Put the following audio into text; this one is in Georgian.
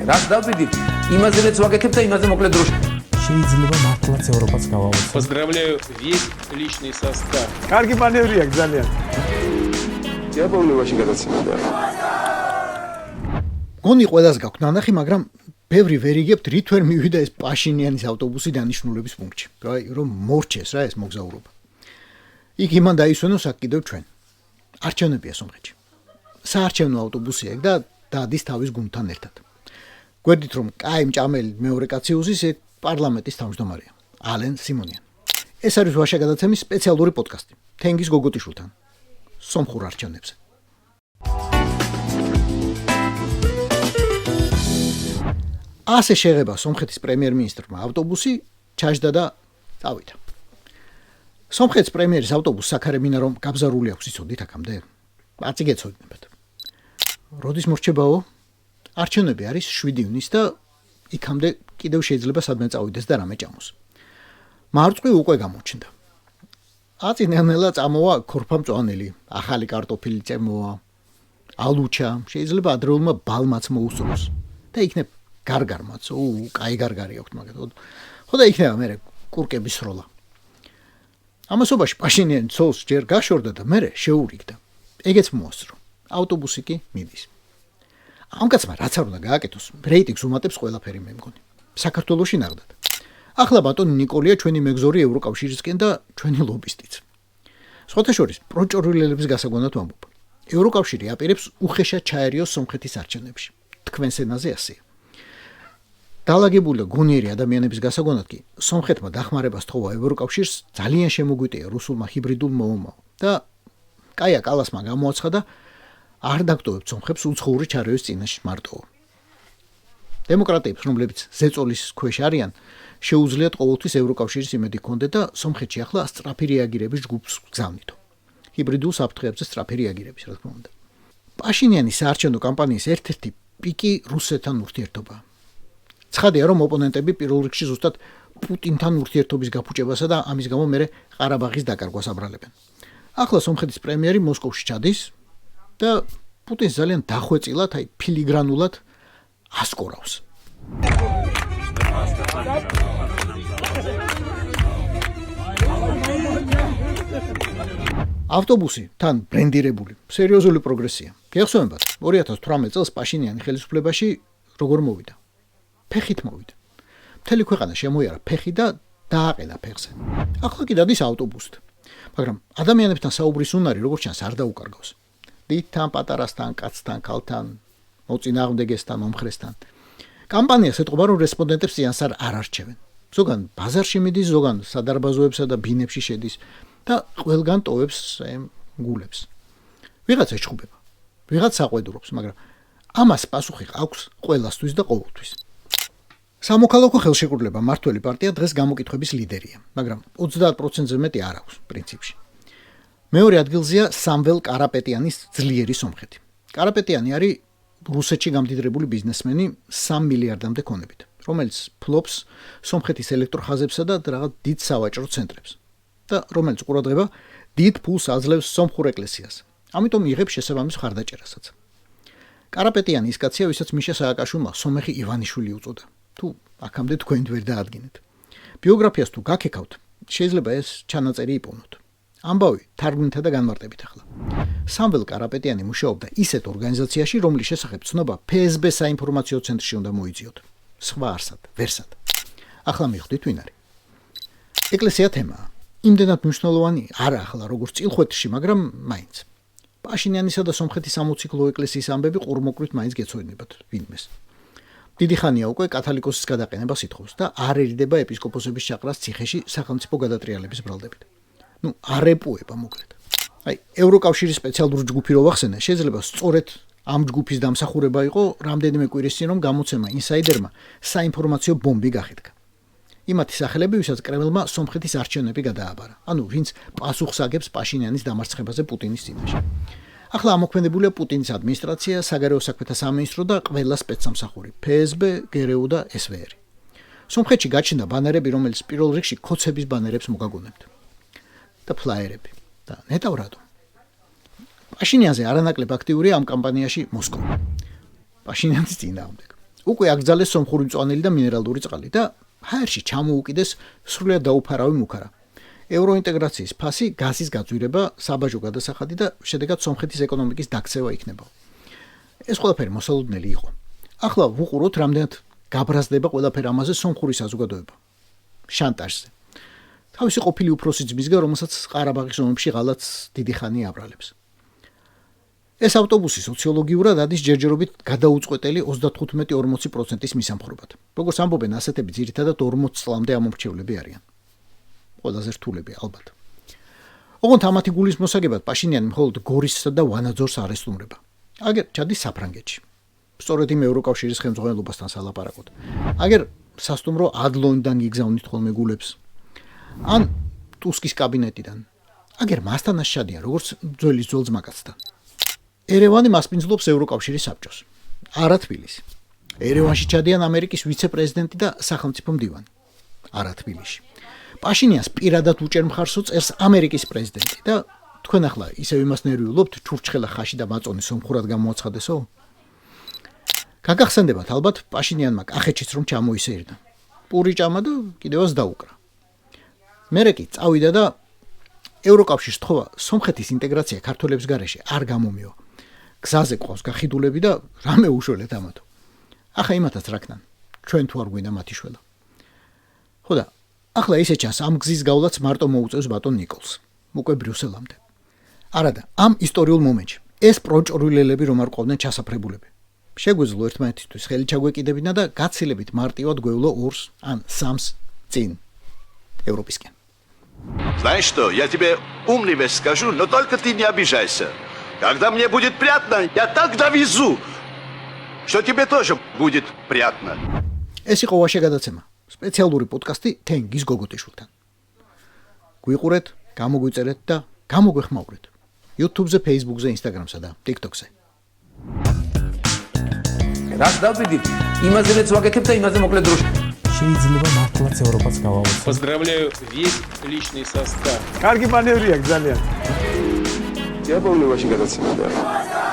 რას დავდივით, იმაზე მეც ვაკეთებ და იმაზე მოკლედ დროში. შეიძლება მართლაც ევროპაც გავავოცო. Поздравляю весь личный состав. კარგი მანევრია ძალიან. დიაბოლოვაში გადაცემდა. გონი ყველას გაქვთ ნანახი, მაგრამ ბევრი ვერ იგებთ რით ვერ მივიდა ეს პაშინიანის ავტობუსი დანიშნულების პუნქტში. რომ მორჩეს რა ეს მოგზაურობა. იქ იმან დაისვენოს აქ კიდევ ჩვენ. არჩევნებია სომხეთში. საარჩევნო ავტობუსია და დადის თავის გუნდთან ერთად. გვერდით რომ კაი მჭამელი მეორე კაცი უზის ეგ პარლამენტის თავმჯდომარეა, ალენ სიმონიან. ეს არის ვაშა გადაცემის სპეციალური პოდკასტი. თენგის გოგოტიშვილთან. სომხურ არჩევნებზე. ასე შეღება სომხეთის პრემიერ-მინისტრმა ავტობუსი, ჩაჯდა და წავიდა. სომხეთის პრემიერის ავტობუსს საქარემინა რომ გაბზარული აქვს იცოდით აქამდე? აწი გეცოდინებათ. როდის მორჩებაო? არჩევნები არის 7 ივნისს და იქამდე კიდევ შეიძლება სადმე წავიდეს და რამე ჭამოს. მარწყვი უკვე გამოჩნდა. აწი ნელ-ნელა წამოვა ქორფამწვანელი, ახალი კარტოფილი წემოა, ალუჩა, შეიძლება ადრეულმა ბალმაც მოუსწროს და იქნებ გარგარმაც, კაი გარგარი აქვს მაგათ. ხო და იქნება მე კურკების სროლა. ამასობაში პაშინიანი ცოლს ჯერ გაშორდა და მე შეურიგდა. ეგეც მოასწრო. ავტობუსი კი მიდის. ამ კაცმა რაც არ უნდა გააკეთოს, რეიტინგს უმატებს ყველაფერი მე მგონი. საქართველოში ნახდათ. ახლა ბატონი ნიკოლია ჩვენი მეგზური ევროკავშირისკენ და ჩვენი ლობისტიც. სხვათა შორის პროჭორილელების გასაგონად ვამბობ. ევროკავშირი აპირებს უხეშად ჩაერიოს სომხეთის არჩევნებში. თქვენს ენაზე ასეა. დალაგებული და გონიერი ადამიანების გასაგონად კი სომხეთმა დახმარებას თხოვა ევროკავშირს ძალიან შემოგვიტია რუსულმა ჰიბრიდულ მოუმაო და კაია კალასმა გამოაცხადა არ დაგტოვებთ სომხებს უცხოური ჩარევის წინაშე მარტო. დემოკრატიებს, რომლებიც ზეწოლის ქვეშ არიან, შეუძლიათ ყოველთვის ევროკავშირის იმედი ჰქონდეთ და სომხეთში ახლა სწრაფი რეაგირების ჯგუფს გზავნითო. ჰიბრიდულ საფრთხეებზე სწრაფი რეაგირების, რა თქმა უნდა. პაშინიანის საარჩევნო კამპანიის ერთ-ერთი პიკი რუსეთთან ურთიერთობაა. ცხადია, რომ ოპონენტები პირველ რიგში ზუსტად პუტინთან ურთიერთობის გაფუჭებასა და ამის გამო მერე ყარაბაღის დაკარგვას აბრალებენ. ახლა სომხეთის პრემიერი მოსკოვში ჩადის და პუტინს ძალიან დახვეწილად, ფილიგრანულად ასკორავს. ავტობუსი თან ბრენდირებული, სერიოზული პროგრესია. გეხსოვებათ, 2018 წელს პაშინიანი ხელისუფლებაში როგორ მოვიდა? ფეხით მოვიდა. მთელი ქვეყანა შემოიარა ფეხი და დააყენა ფეხზე. ახლა კი დადის ავტობუსით. მაგრამ ადამიანებთან საუბრის უნარი როგორც ჩანს არ დაუკარგავს. დიდთან, პატარასთან, კაცთან, ქალთან, მოწინააღმდეგესთან, მომხრესთან. კამპანიას ეტყობა რომ რესპონდენტებს ზიანს არ არჩევენ. ზოგან ბაზარში მიდის, ზოგან სადარბაზოებსა და ბინებში შედის და ყველგან ტოვებს გულებს. ვიღაცა ეჩხუბება, ვიღაცა აყვედურობს, მაგრამ ამას პასუხი აქვს ყველასთვის და ყოველთვის. სამოქალაქო ხელშეკრულება მართველი პარტია დღეს გამოკითხების ლიდერია, მაგრამ 30%-ზე მეტი არ აქვს პრინციპში. მეორე ადგილზეა სამվել კარაპეტიანის ძლიერი სომხეთი. კარაპეტიანი არის რუსეთში გამდიდრებული ბიზნესმენი 3 მილიარდამდე ქონებით, რომელიც ფლობს სომხეთის ელექტროხაზებსა და რაღაც დიდ სავაჭრო ცენტრებს და რომელიც ყურადღება დიდ ფულს აძლევს სომხურ ეკლესიას. ამიტომ იღებს შესაბამის მხარდაჭერასაც. კარაპეტიანი ის კაცია, ვისაც მიშა სააკაშვილმა სომეხი ივანიშვილი უწოდა. თუ აქამდე თქვენ ვერ დაადგინეთ. ბიოგრაფიას თუ გაქეკავთ, შეიძლება ეს ჩანაწერი იპოვნოთ. ამბავი თარგმნითა და განმარტებით ახლა. სამվել კარაპეტიანი მუშაობდა ისეთ ორგანიზაციაში, რომლის შესახებ ცნობა FSB საინფორმაციო ცენტრში უნდა მოიძიოთ. სხვა არსად, ვერსად. ახლა მიხვდით ვინ არის. ეკლესია თემაა. იმდენად მნიშვნელოვანი არა ახლა როგორც წილხვეთში, მაგრამ მაინც. პაშინიანისა და სომხეთის სამოციქულო ეკლესიის ამბები ყურმოկვრით მაინც გეცოდინებათ ვინმეს. დიდი ხანია უკვე კათალიკოსის გადაყენებას ითხოვს და არ ერიდება ეპისკოპოსების ჩაყრას ციხეში სახელმწიფო გადატრიალების ბრალდებით. არ ეპუება მოკლედ. ევროკავშირის სპეციალური ჯგუფი რო ვახსენე, შეიძლება სწორედ ამ ჯგუფის დამსახურება იყო რამდენიმე კვირის წინ რომ გამოცემა ინსაიდერმა საინფორმაციო ბომბი გახეთქა. იმათი სახელები, ვისაც კრემლმა სომხეთის არჩევნები გადააბარა. ვინც პასუხს აგებს პაშინიანის დამარცხებაზე პუტინის წინაშე. ახლა ამოქმედებულია პუტინის ადმინისტრაცია, საგარეო საქმეთა სამინისტრო და ყველა სპეცსამსახური, FSB, GRU და SVR. სომხეთში გაჩნდა ბანერები, რომელიც პირველ რიგში ქოცების ბანერებს მოგაგონებთ. და ფლაიერები. და ნეტავ რატო? პაშინიანზე არანაკლებ აქტიურია ამ კამპანიაში მოსკოვი. პაშინიანის წინააღმდეგ. უკვე აკრძალეს სომხური მწვანელი და მინერალური წყალი და ჰაერში ჩამოუკიდეს სრულიად დაუფარავი მუქარა. ევროინტეგრაციის ფასი გაზის გაძვირება, საბაჟო გადასახადი და შედეგად სომხეთის ეკონომიკის დაქცევა იქნება. ეს ყველაფერი მოსალოდნელი იყო. ახლა ვუყუროთ, რამდენად გაბრაზდება ყველაფერი ამაზე სომხური საზოგადოება. შანტაჟზე. თავისი ყოფილი უფროსი ძმისგან, რომელსაც ყარაბაღის ომებში ღალატს დიდი ხანი აბრალებს. ეს ავტობუსი სოციოლოგიურად ადის ჯერჯერობით გადაუწყვეტელი 35-40%-ის მისამხრობად. როგორც ამბობენ, ასეთები ძირითადად 40 წლამდე ამომრჩევლები არიან. ყველაზე რთულები ალბათ. ოღონდ ამათი გულის მოსაგებად პაშინიანი მხოლოდ გორისსა და ვანაძორს არ ესტუმრება. აგერ ჩადის საფრანგეთში. სწორედ იმ ევროკავშირის ხელმძღვანელობასთან სალაპარაკოდ. აგერ სასტუმრო ადლონიდან გიგზავნით ხოლმე გულებს. ან ტუსკის კაბინეტიდან. აგერ მასთან ასშადიან, როგორც ძველის ძველ ძმაკაცთან. ერევანი მასპინძლობს ევროკავშირის საბჭოს. არა თბილისი. ერევანში ჩადიან ამერიკის ვიცე-პრეზიდენტი და სახელმწიფო მდივანი. არა თბილისში. პაშინიანს პირადად უჭერ მხარსო წერს ამერიკის პრეზიდენტი და თქვენ ახლა ისევ იმას ნერვიულობთ, ჩურჩხელა ხაში და მაწონი სომხურად გამოაცხადესო? გაგახსენდებათ ალბათ პაშინიანმა კახეთშიც რომ ჩამოისეირდა. პური ჭამა და კიდევაც დაუკრა. მერე კი წავიდა და ევროკავშირს თხოვა სომხეთის ინტეგრაცია ქართველების გარეშე არ გამომივა. გზაზე ყავს გახიდულები და რამე უშველეთ ამათო. ახლა იმათაც რაკნან. ჩვენ თუ არ გვინდა მათი შველა. ხო და ახლა ისე ჩანს ამ გზის გავლაც მარტო მოუწევს ბატონ ნიკოლს. უკვე ბრიუსელამდე. არადა, ამ ისტორიულ მომენტში ეს პროჭრვილელები რომ არ ყვავდნენ ჩასაფრებულები. შეგვეძლო ერთმანეთისთვის ხელი ჩაგვეკიდებინა და გაცილებით მარტივად გვევლო 2-ს ან 3-ს წინ ევროპისკენ. Знаешь что, я тебе умный скажу, но только ты не обижайся. Когда мне будет приятно, я так довезу, что тебе тоже будет приятно. ეს იყო ვაშე გადაცემა. სპეციალური პოდკასტი თენგის გოგოტიშვილთან. გვიყურეთ, გამოგვიწერეთ და გამოგვეხმაურეთ. YouTube-ზე, Facebook-ზე, Instagram-სა და TikTok-ზე. რაც დავდივით, იმაზეც ვაკეთებ და იმაზე მოკლედ დროშა. შეიძლება მართლაც ევროპას გავავოცო. Поздравляю весь личный состав. კარგი მანევრია ძალიან. იაპონური ვაშინგტონში გადაცემა.